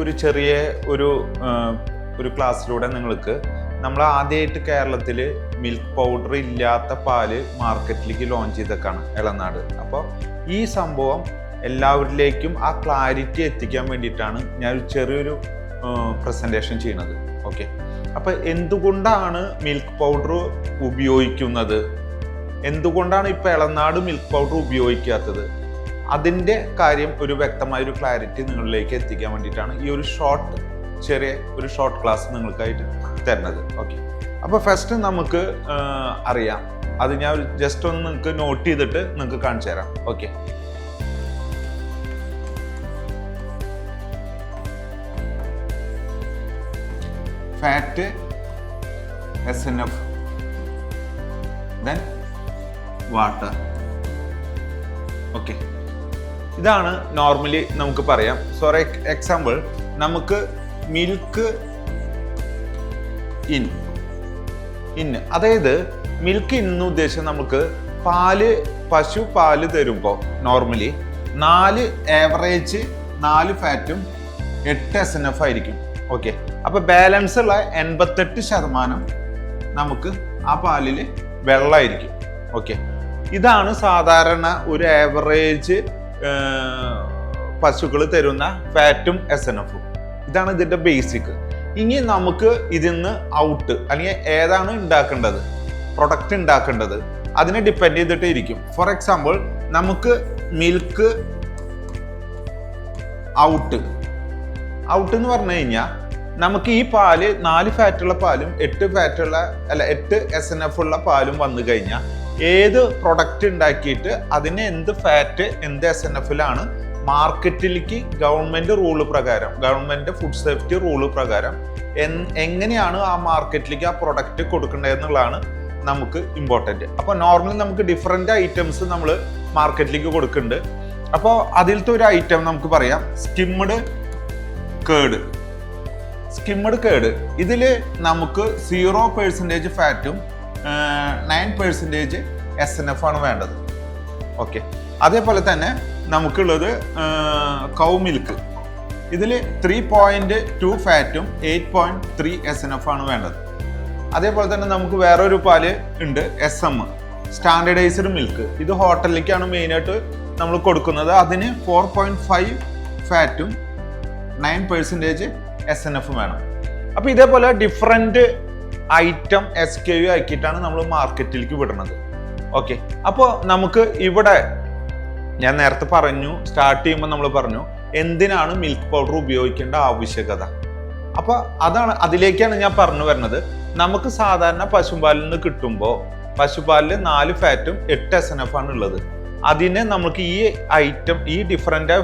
ഒരു ചെറിയ ഒരു ക്ലാസ്സിലൂടെ നിങ്ങൾക്ക് നമ്മൾ ആദ്യമായിട്ട് കേരളത്തിൽ മിൽക്ക് പൗഡർ ഇല്ലാത്ത പാല് മാർക്കറ്റിലേക്ക് ലോഞ്ച് ചെയ്തേക്കാണ് ഇളനാട്. അപ്പോൾ ഈ സംഭവം എല്ലാവരിലേക്കും ആ ക്ലാരിറ്റി എത്തിക്കാൻ വേണ്ടിയിട്ടാണ് ഞാൻ ചെറിയൊരു പ്രസൻറ്റേഷൻ ചെയ്യുന്നത്. ഓക്കെ, അപ്പോൾ എന്തുകൊണ്ടാണ് മിൽക്ക് പൗഡർ ഉപയോഗിക്കുന്നത്, എന്തുകൊണ്ടാണ് ഇപ്പോൾ ഇളനാട് മിൽക്ക് പൗഡർ ഉപയോഗിക്കാത്തത്, അതിൻ്റെ കാര്യം ഒരു വ്യക്തമായൊരു ക്ലാരിറ്റി നിങ്ങളിലേക്ക് എത്തിക്കാൻ വേണ്ടിയിട്ടാണ് ഈ ഒരു ചെറിയ ഷോർട്ട് ക്ലാസ് നിങ്ങൾക്കായിട്ട് തരുന്നത്. ഓക്കെ, അപ്പോൾ ഫസ്റ്റ് നമുക്ക് അറിയാം, അത് ഞാൻ ജസ്റ്റ് ഒന്ന് നിങ്ങൾക്ക് നോട്ട് ചെയ്തിട്ട് നിങ്ങൾക്ക് കാണിച്ചു തരാം. Okay, fat, SNF, then water. Okay, ഇതാണ് നോർമലി നമുക്ക് പറയാം. ഫോർ എക്സാമ്പിൾ, നമുക്ക് മിൽക്ക് ഇൻ അതായത് മിൽക്ക് ഇൻ എന്ന് ഉദ്ദേശിച്ചാൽ നമുക്ക് പശു പാല് തരുമ്പോൾ നോർമലി 4 ഫാറ്റും 8 SNF ആയിരിക്കും. ഓക്കെ, അപ്പൊ ബാലൻസ് ഉള്ള 88% നമുക്ക് ആ പാലിൽ വെള്ളമായിരിക്കും. ഓക്കെ, ഇതാണ് സാധാരണ ഒരു ആവറേജ് പശുക്കൾ തരുന്ന ഫാറ്റും SNF-ഉം. ഇതാണ് ഇതിന്റെ ബേസിക്. ഇനി നമുക്ക് ഇതിന്ന് ഔട്ട് അല്ലെങ്കിൽ ഏതാണ് ഉണ്ടാക്കേണ്ടത്, പ്രൊഡക്റ്റ് ഉണ്ടാക്കേണ്ടത്, അതിനെ ഡിപ്പെൻഡ് ചെയ്തിട്ട് ഇരിക്കും. ഫോർ എക്സാമ്പിൾ, നമുക്ക് മിൽക്ക് ഔട്ട് എന്ന് പറഞ്ഞു കഴിഞ്ഞാൽ നമുക്ക് ഈ പാല് 4 ഫാറ്റുള്ള പാലും 8 SNF ഉള്ള പാലും വന്നു കഴിഞ്ഞാൽ ഏത് പ്രൊഡക്റ്റ് ഉണ്ടാക്കിയിട്ട് അതിന് എന്ത് ഫാറ്റ് എന്ത് SNF-ലാണ് മാർക്കറ്റിലേക്ക് ഗവൺമെന്റ് ഫുഡ് സേഫ്റ്റി റൂള് പ്രകാരം എങ്ങനെയാണ് ആ മാർക്കറ്റിലേക്ക് ആ പ്രൊഡക്റ്റ് കൊടുക്കേണ്ടതെന്നുള്ളതാണ് നമുക്ക് ഇമ്പോർട്ടൻറ്റ്. അപ്പോൾ നോർമലി നമുക്ക് ഡിഫറെൻ്റ് ഐറ്റംസ് നമ്മൾ മാർക്കറ്റിലേക്ക് കൊടുക്കുന്നുണ്ട്. അപ്പോൾ അതിലത്തെ ഒരു ഐറ്റം നമുക്ക് പറയാം സ്കിമ്മഡ് കേർഡ്. ഇതിൽ നമുക്ക് 0% ഫാറ്റും 9% SNF ആണ് വേണ്ടത്. ഓക്കെ, അതേപോലെ തന്നെ നമുക്കുള്ളത് കൗ മിൽക്ക്. ഇതിൽ 3.2 ഫാറ്റും 8.3 SNF ആണ് വേണ്ടത്. അതേപോലെ തന്നെ നമുക്ക് വേറൊരു പാല് ഉണ്ട്, SM സ്റ്റാൻഡേർഡൈസ്ഡ് മിൽക്ക്. ഇത് ഹോട്ടലിലേക്കാണ് മെയിനായിട്ട് നമ്മൾ കൊടുക്കുന്നത്. അതിന് 4.5 ഫാറ്റും 9% SNF വേണം. അപ്പോൾ ഇതേപോലെ ഡിഫറെൻറ്റ് ഐറ്റം SKU ആക്കിയിട്ടാണ് നമ്മൾ മാർക്കറ്റിലേക്ക് വിടുന്നത്. ഓക്കെ, അപ്പോൾ നമുക്ക് ഇവിടെ ഞാൻ നേരത്തെ പറഞ്ഞു, സ്റ്റാർട്ട് ചെയ്യുമ്പോൾ നമ്മൾ പറഞ്ഞു എന്തിനാണ് മിൽക്ക് പൗഡർ ഉപയോഗിക്കേണ്ട ആവശ്യകത. അപ്പോൾ അതിലേക്കാണ് ഞാൻ പറഞ്ഞു വരുന്നത്. നമുക്ക് സാധാരണ പശുപാലിൽ നിന്ന് കിട്ടുമ്പോൾ പശുപാലിൽ 4 ഫാറ്റും 8 SNF ആണ് ഉള്ളത്. അതിനെ നമുക്ക് ഈ different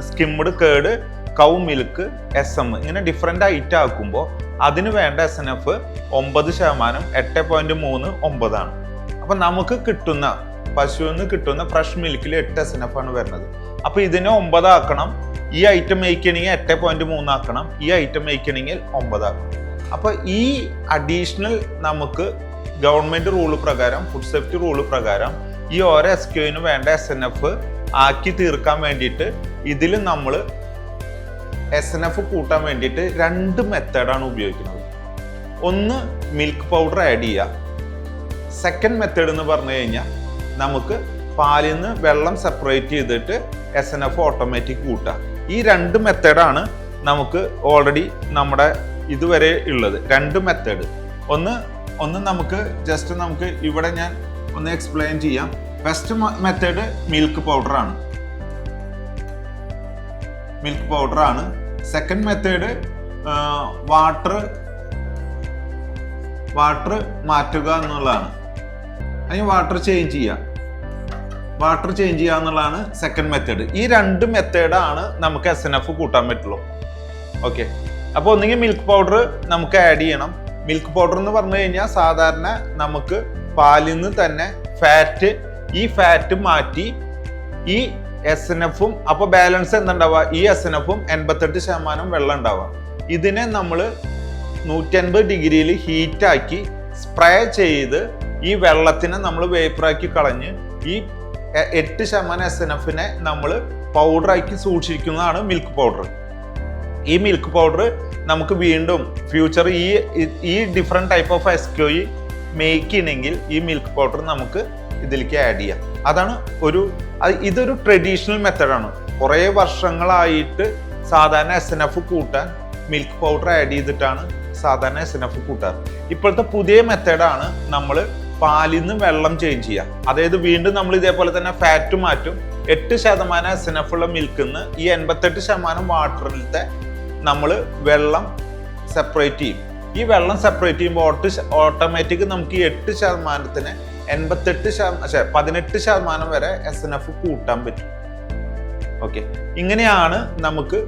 skimmed curd, cow milk, SM ഇങ്ങനെ ഡിഫറെൻ്റ് ഐറ്റം ആക്കുമ്പോൾ അതിന് വേണ്ട SNF 9%, 8.39 ആണ്. അപ്പം നമുക്ക് കിട്ടുന്ന പശുവിൽ നിന്ന് കിട്ടുന്ന ഫ്രഷ് മിൽക്കിൽ 8 SNF ആണ് വരുന്നത്. അപ്പോൾ ഇതിനെ 9 ആക്കണം. ഈ ഐറ്റം മേക്കണമെങ്കിൽ 8.3 ആക്കണം. ഈ ഐറ്റം മേക്കണമെങ്കിൽ 9 ആക്കണം. അപ്പോൾ ഈ അഡീഷണൽ നമുക്ക് ഗവൺമെന്റ് റൂള് പ്രകാരം, ഫുഡ് സേഫ്റ്റി റൂള് പ്രകാരം ഈ ഓരോ SKUവിന് വേണ്ട SNF ആക്കി തീർക്കാൻ വേണ്ടിയിട്ട് ഇതിൽ നമ്മൾ SNF കൂട്ടാൻ വേണ്ടിയിട്ട് 2 മെത്തേഡാണ് ഉപയോഗിക്കുന്നത്. ഒന്ന് മിൽക്ക് പൗഡർ ആഡ് ചെയ്യുക. സെക്കൻഡ് മെത്തേഡ് എന്ന് പറഞ്ഞു കഴിഞ്ഞാൽ നമുക്ക് പാലിൽ നിന്ന് വെള്ളം സെപ്പറേറ്റ് ചെയ്തിട്ട് SNF ഓട്ടോമാറ്റിക് കൂട്ടുക. ഈ 2 മെത്തേഡാണ് നമുക്ക് ഓൾറെഡി നമ്മുടെ ഇതുവരെ ഉള്ളത്. 2 മെത്തേഡ്. ഒന്ന് നമുക്ക് ജസ്റ്റ് നമുക്ക് ഇവിടെ ഞാൻ ഒന്ന് എക്സ്പ്ലെയിൻ ചെയ്യാം. ഫസ്റ്റ് മെത്തേഡ് മിൽക്ക് പൗഡർ ആണ്. സെക്കൻഡ് മെത്തേഡ് വാട്ടർ മാറ്റുക എന്നുള്ളതാണ്. അല്ലെങ്കിൽ വാട്ടർ ചേഞ്ച് ചെയ്യുക എന്നുള്ളതാണ് സെക്കൻഡ് മെത്തേഡ്. ഈ 2 മെത്തേഡാണ് നമുക്ക് SNF കൂട്ടാൻ പറ്റുള്ളൂ. ഓക്കെ, അപ്പോൾ ഒന്നുകിൽ മിൽക്ക് പൗഡർ നമുക്ക് ആഡ് ചെയ്യണം. മിൽക്ക് പൗഡർ എന്ന് പറഞ്ഞു കഴിഞ്ഞാൽ സാധാരണ നമുക്ക് പാലിൽ നിന്ന് തന്നെ ഈ ഫാറ്റ് മാറ്റി ഈ SNF-ഉം, അപ്പോൾ ബാലൻസ് എന്തുണ്ടാവുക, ഈ SNF-ഉം 88% വെള്ളം ഉണ്ടാവുക. ഇതിനെ നമ്മൾ 150 ഡിഗ്രിയിൽ ഹീറ്റാക്കി സ്പ്രേ ചെയ്ത് ഈ വെള്ളത്തിനെ നമ്മൾ വേപ്പറാക്കി കളഞ്ഞ് ഈ 8% SNF-നെ നമ്മൾ പൗഡറാക്കി സൂക്ഷിക്കുന്നതാണ് മിൽക്ക് പൗഡർ. ഈ മിൽക്ക് പൗഡർ നമുക്ക് വീണ്ടും ഫ്യൂച്ചർ ഈ different type of SKU make ചെയ്യണമെങ്കിൽ ഈ മിൽക്ക് പൗഡർ നമുക്ക് ഇതിലേക്ക് ആഡ് ചെയ്യാം. അതാണ് ഇതൊരു ട്രഡീഷണൽ മെത്തഡാണ്. കുറേ വർഷങ്ങളായിട്ട് സാധാരണ SNF കൂട്ടാൻ മിൽക്ക് പൗഡർ ആഡ് ചെയ്തിട്ടാണ് സാധാരണ SNF കൂട്ടാറ്. ഇപ്പോഴത്തെ പുതിയ മെത്തേഡാണ് നമ്മൾ പാലിൽ നിന്ന് വെള്ളം ചേഞ്ച് ചെയ്യുക. അതായത് വീണ്ടും നമ്മൾ ഇതേപോലെ തന്നെ ഫാറ്റ് മാറ്റും. 8% SNF ഉള്ള മിൽക്കിൽ നിന്ന് ഈ 88% വാട്ടറിലത്തെ നമ്മൾ വെള്ളം സെപ്പറേറ്റ് ചെയ്യും. ഈ വെള്ളം സെപ്പറേറ്റ് ചെയ്യുമ്പോൾ ഓട്ടോമാറ്റിക് നമുക്ക് ഈ 8%-ന് 18% വരെ SNF കൂട്ടാൻ പറ്റും. ഓക്കെ, ഇങ്ങനെയാണ് നമുക്ക്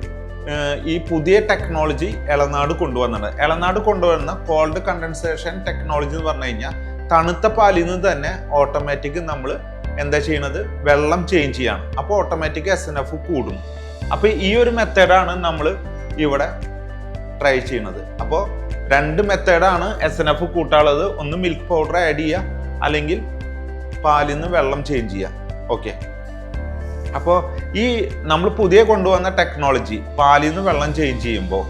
ഈ പുതിയ ടെക്നോളജി എളനാട് കൊണ്ടുവന്നത്. എളനാട് കൊണ്ടുവന്ന കോൾഡ് കണ്ടൻസേഷൻ ടെക്നോളജി എന്ന് പറഞ്ഞു കഴിഞ്ഞാൽ തണുത്ത പാലിൽ നിന്ന് തന്നെ ഓട്ടോമാറ്റിക് നമ്മൾ എന്താ ചെയ്യണത്, വെള്ളം ചേഞ്ച് ചെയ്യാണ്. അപ്പോൾ ഓട്ടോമാറ്റിക് SNF കൂടും. അപ്പോൾ ഈ ഒരു മെത്തേഡാണ് നമ്മൾ ഇവിടെ ട്രൈ ചെയ്യുന്നത്. അപ്പോൾ 2 മെത്തേഡാണ് SNF കൂട്ടാനുള്ളത്. ഒന്ന് മിൽക്ക് പൗഡർ ആഡ് ചെയ്യുക, അല്ലെങ്കിൽ പാലിൽ നിന്ന് വെള്ളം ചേഞ്ച് ചെയ്യുക. ഓക്കെ, അപ്പോൾ ഈ നമ്മൾ പുതിയ കൊണ്ടുവന്ന ടെക്നോളജി പാലിൽ നിന്ന് വെള്ളം ചേഞ്ച് ചെയ്യുമ്പോൾ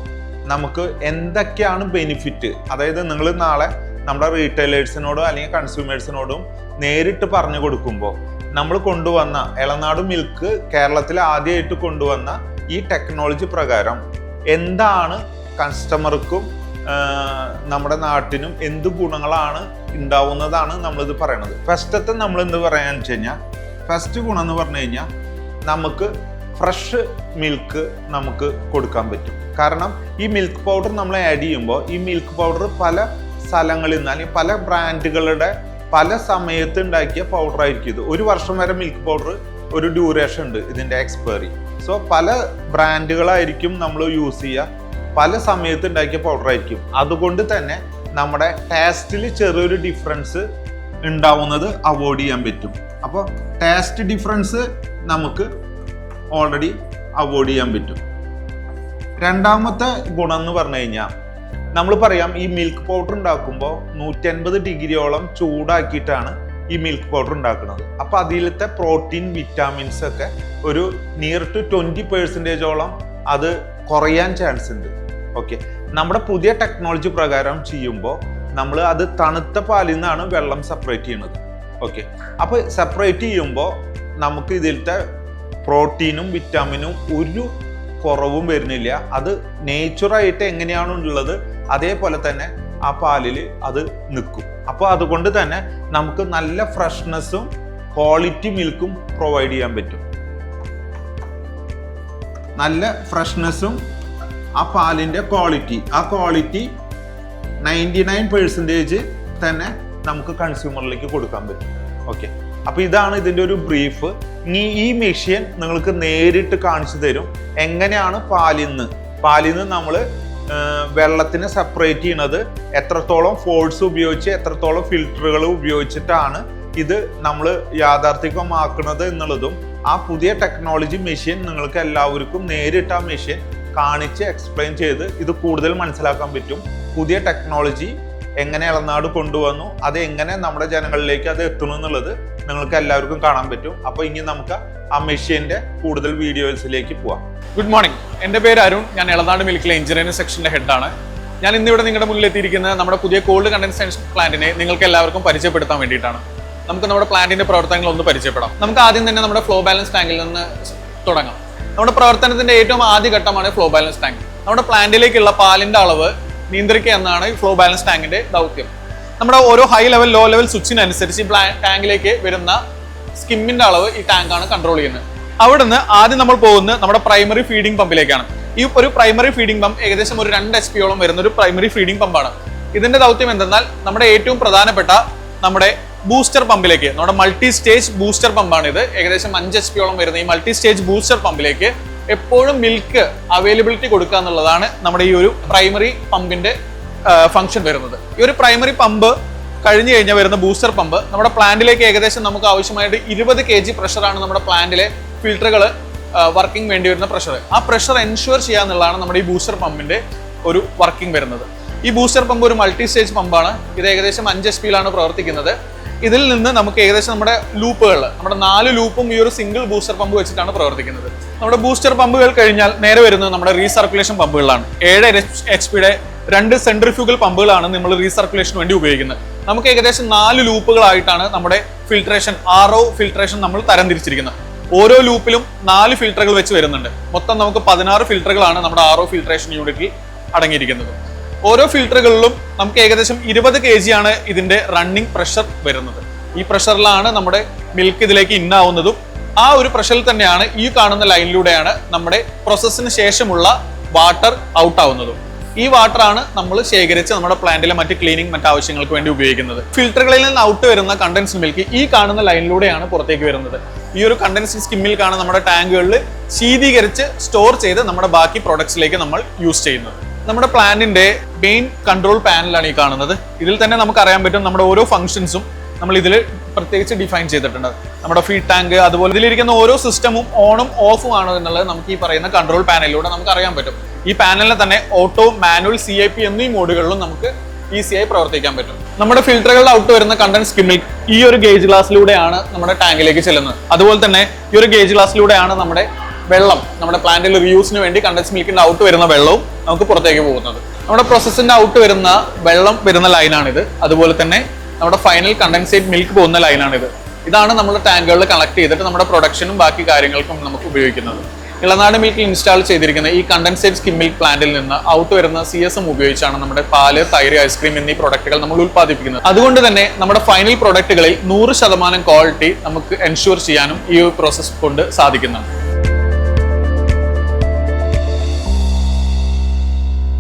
നമുക്ക് എന്തൊക്കെയാണ് ബെനിഫിറ്റ്, അതായത് നിങ്ങൾ നാളെ നമ്മുടെ റീറ്റെയിലേഴ്സിനോടും അല്ലെങ്കിൽ കൺസ്യൂമേഴ്സിനോടും നേരിട്ട് പറഞ്ഞു കൊടുക്കുമ്പോൾ നമ്മൾ കൊണ്ടുവന്ന എളനാട് മിൽക്ക് കേരളത്തിൽ ആദ്യമായിട്ട് കൊണ്ടുവന്ന ഈ ടെക്നോളജി പ്രകാരം എന്താണ് കസ്റ്റമർക്കും നമ്മുടെ നാട്ടിനും എന്ത് ഗുണങ്ങളാണ് ഉണ്ടാവുന്നതാണ് നമ്മളിത് പറയണത്. ഫസ്റ്റത്തെ നമ്മൾ എന്ത് പറയാന്ന് വെച്ച് കഴിഞ്ഞാൽ, ഫസ്റ്റ് ഗുണം എന്ന് പറഞ്ഞു കഴിഞ്ഞാൽ നമുക്ക് ഫ്രഷ് മിൽക്ക് നമുക്ക് കൊടുക്കാൻ പറ്റും. കാരണം ഈ മിൽക്ക് പൗഡർ നമ്മൾ ആഡ് ചെയ്യുമ്പോൾ ഈ മിൽക്ക് പൗഡർ പല സ്ഥലങ്ങളിൽ നിന്ന് അല്ലെങ്കിൽ പല ബ്രാൻഡുകളുടെ പല സമയത്ത് ഉണ്ടാക്കിയ പൗഡർ ആയിരിക്കും ഇത്. 1 വർഷം വരെ മിൽക്ക് പൗഡർ ഒരു ഡ്യൂറേഷൻ ഉണ്ട് ഇതിൻ്റെ എക്സ്പയറി. സോ പല ബ്രാൻഡുകളായിരിക്കും നമ്മൾ യൂസ് ചെയ്യുക, പല സമയത്ത് ഉണ്ടാക്കിയ പൗഡർ ആയിരിക്കും. അതുകൊണ്ട് തന്നെ നമ്മുടെ ടേസ്റ്റിൽ ചെറിയൊരു ഡിഫറൻസ് ഉണ്ടാവുന്നത് അവോയ്ഡ് ചെയ്യാൻ പറ്റും. അപ്പോൾ ടേസ്റ്റ് ഡിഫറൻസ് നമുക്ക് ഓൾറെഡി അവോയ്ഡ് ചെയ്യാൻ പറ്റും. രണ്ടാമത്തെ ഗുണം എന്ന് പറഞ്ഞു കഴിഞ്ഞാൽ, നമ്മൾ പറയാം ഈ മിൽക്ക് പൗഡർ ഉണ്ടാക്കുമ്പോൾ 150 ഡിഗ്രിയോളം ചൂടാക്കിയിട്ടാണ് ഈ മിൽക്ക് പൗഡർ ഉണ്ടാക്കുന്നത്. അപ്പോൾ അതിലത്തെ പ്രോട്ടീൻ, വിറ്റാമിൻസ് ഒക്കെ ഒരു നിയർ ടു 20% അത് കുറയാൻ ചാൻസ് ഉണ്ട്. ഓക്കെ, നമ്മുടെ പുതിയ ടെക്നോളജി പ്രകാരം ചെയ്യുമ്പോൾ നമ്മൾ അത് തണുത്ത പാലിൽ നിന്നാണ് വെള്ളം സെപ്പറേറ്റ് ചെയ്യുന്നത്. ഓക്കെ, അപ്പോൾ സെപ്പറേറ്റ് ചെയ്യുമ്പോൾ നമുക്ക് ഇതിലത്തെ പ്രോട്ടീനും വിറ്റാമിനും ഒരു കുറവും വരുന്നില്ല. അത് നേച്ചുറായിട്ട് എങ്ങനെയാണ് ഉള്ളത് അതേപോലെ തന്നെ ആ പാലിൽ അത് നിൽക്കും. അപ്പോൾ അതുകൊണ്ട് തന്നെ നമുക്ക് നല്ല ഫ്രഷ്നെസ്സും ക്വാളിറ്റി മിൽക്കും പ്രൊവൈഡ് ചെയ്യാൻ പറ്റും. നല്ല ഫ്രഷ്നെസ്സും ആ പാലിൻ്റെ ക്വാളിറ്റി 99% തന്നെ നമുക്ക് കൺസ്യൂമറിലേക്ക് കൊടുക്കാൻ പറ്റും. ഓക്കെ, അപ്പോൾ ഇതാണ് ഇതിൻ്റെ ഒരു ബ്രീഫ്. ഇനി ഈ മെഷീൻ നിങ്ങൾക്ക് നേരിട്ട് കാണിച്ചു തരും എങ്ങനെയാണ് പാലിൽ നിന്ന് നമ്മൾ വെള്ളത്തിനെ സെപ്പറേറ്റ് ചെയ്യണത്, എത്രത്തോളം ഫോഴ്സ് ഉപയോഗിച്ച് എത്രത്തോളം ഫിൽറ്ററുകൾ ഉപയോഗിച്ചിട്ടാണ് ഇത് നമ്മൾ യാഥാർത്ഥ്യമാക്കുന്നത് എന്നുള്ളതും ആ പുതിയ ടെക്നോളജി മെഷീൻ നിങ്ങൾക്ക് എല്ലാവർക്കും നേരിട്ട് ആ മെഷീൻ കാണിച്ച് എക്സ്പ്ലെയിൻ ചെയ്ത് ഇത് കൂടുതൽ മനസ്സിലാക്കാൻ പറ്റും. പുതിയ ടെക്നോളജി എങ്ങനെ എളനാട് കൊണ്ടുവന്നു, അത് എങ്ങനെ നമ്മുടെ ജനങ്ങളിലേക്ക് അത് എത്തുന്നു എന്നുള്ളത് നിങ്ങൾക്ക് എല്ലാവർക്കും കാണാൻ പറ്റും. അപ്പോൾ ഇനി നമുക്ക് ആ മെഷീൻ്റെ കൂടുതൽ വീഡിയോസിലേക്ക് പോവാം. ഗുഡ് മോർണിംഗ്, എൻ്റെ പേര് അരുൺ. ഞാൻ എളനാട് മിൽക്കിലെ എഞ്ചിനീയറിംഗ് സെക്ഷൻ്റെ ഹെഡാണ്. ഞാൻ ഇന്നിവിടെ നിങ്ങളുടെ മുന്നിൽ എത്തിയിരിക്കുന്നത് നമ്മുടെ പുതിയ കോൾഡ് കണ്ടൻസേഷൻ പ്ലാന്റിനെ നിങ്ങൾക്ക് എല്ലാവർക്കും പരിചയപ്പെടുത്താൻ വേണ്ടിയിട്ടാണ്. നമുക്ക് നമ്മുടെ പ്ലാന്റിന്റെ പ്രവർത്തനങ്ങൾ ഒന്ന് പരിചയപ്പെടാം. നമുക്ക് ആദ്യം തന്നെ നമ്മുടെ ഫ്ലോ ബാലൻസ് ടാങ്കിൽ നിന്ന് തുടങ്ങാം. നമ്മുടെ പ്രവർത്തനത്തിന്റെ ഏറ്റവും ആദ്യ ഘട്ടമാണ് ഫ്ലോ ബാലൻസ് ടാങ്ക്. നമ്മുടെ പ്ലാന്റിലേക്കുള്ള പാലിന്റെ അളവ് നിയന്ത്രിക്കുക എന്നാണ് ഈ ഫ്ലോ ബാലൻസ് ടാങ്കിന്റെ ദൗത്യം. നമ്മുടെ ഓരോ ഹൈ ലെവൽ ലോ ലെവൽ സ്വിച്ചിനനുസരിച്ച് ഈ ടാങ്കിലേക്ക് വരുന്ന സ്കിമ്മിന്റെ അളവ് ഈ ടാങ്കാണ് കൺട്രോൾ ചെയ്യുന്നത്. അവിടുന്ന് ആദ്യം നമ്മൾ പോകുന്നത് നമ്മുടെ പ്രൈമറി ഫീഡിംഗ് പമ്പിലേക്കാണ്. ഈ ഒരു പ്രൈമറി ഫീഡിംഗ് പമ്പ് ഏകദേശം ഒരു 2 HP വരുന്ന ഒരു പ്രൈമറി ഫീഡിംഗ് പമ്പാണ്. ഇതിന്റെ ദൗത്യം എന്തെന്നാൽ നമ്മുടെ ഏറ്റവും പ്രധാനപ്പെട്ട നമ്മുടെ ബൂസ്റ്റർ പമ്പിലേക്ക്, നമ്മുടെ മൾട്ടി സ്റ്റേജ് ബൂസ്റ്റർ പമ്പാണ് ഇത്. ഏകദേശം 5 HP വരുന്ന ഈ മൾട്ടി സ്റ്റേജ് ബൂസ്റ്റർ പമ്പിലേക്ക് എപ്പോഴും മിൽക്ക് അവൈലബിലിറ്റി കൊടുക്കുക എന്നുള്ളതാണ് നമ്മുടെ ഈ ഒരു പ്രൈമറി പമ്പിന്റെ ഫംഗ്ഷൻ വരുന്നത്. ഈ ഒരു പ്രൈമറി പമ്പ് കഴിഞ്ഞു കഴിഞ്ഞാൽ വരുന്ന ബൂസ്റ്റർ പമ്പ് നമ്മുടെ പ്ലാന്റിലേക്ക് ഏകദേശം നമുക്ക് ആവശ്യമായിട്ട് 20 kg പ്രഷറാണ് നമ്മുടെ പ്ലാന്റിലെ ഫിൽറ്ററുകൾ വർക്കിംഗ് വേണ്ടി വരുന്ന പ്രഷർ. ആ പ്രഷർ എൻഷുവർ ചെയ്യുക എന്നുള്ളതാണ് നമ്മുടെ ഈ ബൂസ്റ്റർ പമ്പിന്റെ ഒരു വർക്കിംഗ് വരുന്നത്. ഈ ബൂസ്റ്റർ പമ്പ് ഒരു മൾട്ടി സ്റ്റേജ് പമ്പാണ്. ഇത് ഏകദേശം 5 HP പ്രവർത്തിക്കുന്നത്. ഇതിൽ നിന്ന് നമുക്ക് ഏകദേശം നമ്മുടെ ലൂപ്പുകൾ, നമ്മുടെ 4 ലൂപ്പും ഈ ഒരു സിംഗിൾ ബൂസ്റ്റർ പമ്പ് വെച്ചിട്ടാണ് പ്രവർത്തിക്കുന്നത്. നമ്മുടെ ബൂസ്റ്റർ പമ്പുകൾ കഴിഞ്ഞാൽ നേരെ വരുന്നത് നമ്മുടെ റീസർക്കുലേഷൻ പമ്പുകളാണ്. 7 HP 2 സെൻട്രിഫ്യൂഗൽ പമ്പുകളാണ് നമ്മൾ റീസർക്കുലേഷന് വേണ്ടി ഉപയോഗിക്കുന്നത്. നമുക്ക് ഏകദേശം 4 ലൂപ്പുകളായിട്ടാണ് നമ്മുടെ ഫിൽട്രേഷൻ, RO ഫിൽട്രേഷൻ നമ്മൾ തരംതിരിച്ചിരിക്കുന്നത്. ഓരോ ലൂപ്പിലും 4 ഫിൽറ്ററുകൾ വെച്ച് വരുന്നുണ്ട്. മൊത്തം നമുക്ക് 16 ഫിൽറ്ററുകളാണ് നമ്മുടെ RO ഫിൽട്രേഷൻ യൂണിറ്റിൽ അടങ്ങിയിരിക്കുന്നത്. ഓരോ ഫിൽറ്ററുകളിലും നമുക്ക് ഏകദേശം 20 kg ആണ് ഇതിന്റെ റണ്ണിങ് പ്രഷർ വരുന്നത്. ഈ പ്രഷറിലാണ് നമ്മുടെ മിൽക്ക് ഇതിലേക്ക് ഇന്നാവുന്നതും ആ ഒരു പ്രഷറിൽ തന്നെയാണ് ഈ കാണുന്ന ലൈനിലൂടെയാണ് നമ്മുടെ പ്രോസസ്സിന് ശേഷമുള്ള വാട്ടർ ഔട്ട് ആവുന്നതും. ഈ വാട്ടറാണ് നമ്മൾ ശേഖരിച്ച് നമ്മുടെ പ്ലാന്റിലെ മറ്റ് ക്ലീനിങ് മറ്റ് ആവശ്യങ്ങൾക്ക് വേണ്ടി ഉപയോഗിക്കുന്നത്. ഫിൽറ്ററുകളിൽ നിന്ന് ഔട്ട് വരുന്ന കണ്ടൻസ്ഡ് മിൽക്ക് ഈ കാണുന്ന ലൈനിലൂടെയാണ് പുറത്തേക്ക് വരുന്നത്. ഈ ഒരു കണ്ടൻസ്ഡ് സ്കിം മിൽക്കാണ് നമ്മുടെ ടാങ്കുകളിൽ ശീതീകരിച്ച് സ്റ്റോർ ചെയ്ത് നമ്മുടെ ബാക്കി പ്രൊഡക്ട്സിലേക്ക് നമ്മൾ യൂസ് ചെയ്യുന്നത്. നമ്മുടെ പ്ലാന്റിന്റെ മെയിൻ കൺട്രോൾ പാനലാണ് ഈ കാണുന്നത്. ഇതിൽ തന്നെ നമുക്ക് അറിയാൻ പറ്റും നമ്മുടെ ഓരോ ഫംഗ്ഷൻസും നമ്മൾ ഇതിൽ പ്രത്യേകിച്ച് ഡിഫൈൻ ചെയ്തിട്ടുണ്ട്. നമ്മുടെ ഫീഡ് ടാങ്ക്, അതുപോലെ ഇതിലിരിക്കുന്ന ഓരോ സിസ്റ്റമും ഓണും ഓഫും ആണോ എന്നുള്ളത് നമുക്ക് ഈ പറയുന്ന കൺട്രോൾ പാനലിലൂടെ നമുക്ക് അറിയാൻ പറ്റും. ഈ പാനലിൽ തന്നെ ഓട്ടോ, മാനുവൽ, CIP എന്നീ മോഡുകളിലും നമുക്ക് ഈസിയായി പ്രവർത്തിക്കാൻ പറ്റും. നമ്മുടെ ഫിൽറ്ററുകളുടെ ഔട്ട് വരുന്ന കണ്ടൻസ് സ്കിം മിൽക്ക് ഈ ഒരു ഗേജ് ഗ്ലാസ്സിലൂടെയാണ് നമ്മുടെ ടാങ്കിലേക്ക് ചെല്ലുന്നത്. അതുപോലെ തന്നെ ഈ ഒരു ഗേജ് ഗ്ലാസ്സിലൂടെയാണ് നമ്മുടെ വെള്ളം, നമ്മുടെ പ്ലാന്റിൽ റിയൂസിന് വേണ്ടി കണ്ടൻസ് മിൽക്കിന്റെ ഔട്ട് വരുന്ന വെള്ളവും നമുക്ക് പുറത്തേക്ക് പോകുന്നത്. നമ്മുടെ പ്രോസസ്സിന്റെ ഔട്ട് വരുന്ന വെള്ളം വരുന്ന ലൈനാണിത്. അതുപോലെ തന്നെ നമ്മുടെ ഫൈനൽ കണ്ടൻസേറ്റ് മിൽക്ക് പോകുന്ന ലൈനാണിത്. ഇതാണ് നമ്മുടെ ടാങ്കുകളിൽ കണക്ട് ചെയ്തിട്ട് നമ്മുടെ പ്രൊഡക്ഷനും ബാക്കി കാര്യങ്ങൾക്കും നമുക്ക് ഉപയോഗിക്കുന്നത്. ഇളനാട് മിൽക്കിൽ ഇൻസ്റ്റാൾ ചെയ്തിരിക്കുന്ന ഈ കണ്ടൻസേറ്റ് സ്കിം മിൽക്ക് പ്ലാന്റിൽ നിന്ന് ഔട്ട് വരുന്ന CSM ഉപയോഗിച്ചാണ് നമ്മുടെ പാല്, തൈര്, ഐസ്ക്രീം എന്നീ പ്രൊഡക്റ്റുകൾ നമ്മൾ ഉൽപ്പാദിപ്പിക്കുന്നത്. അതുകൊണ്ട് തന്നെ നമ്മുടെ ഫൈനൽ പ്രൊഡക്റ്റുകളിൽ 100% ക്വാളിറ്റി നമുക്ക് എൻഷുർ ചെയ്യാനും ഈ ഒരു പ്രോസസ് കൊണ്ട് സാധിക്കുന്നതാണ്.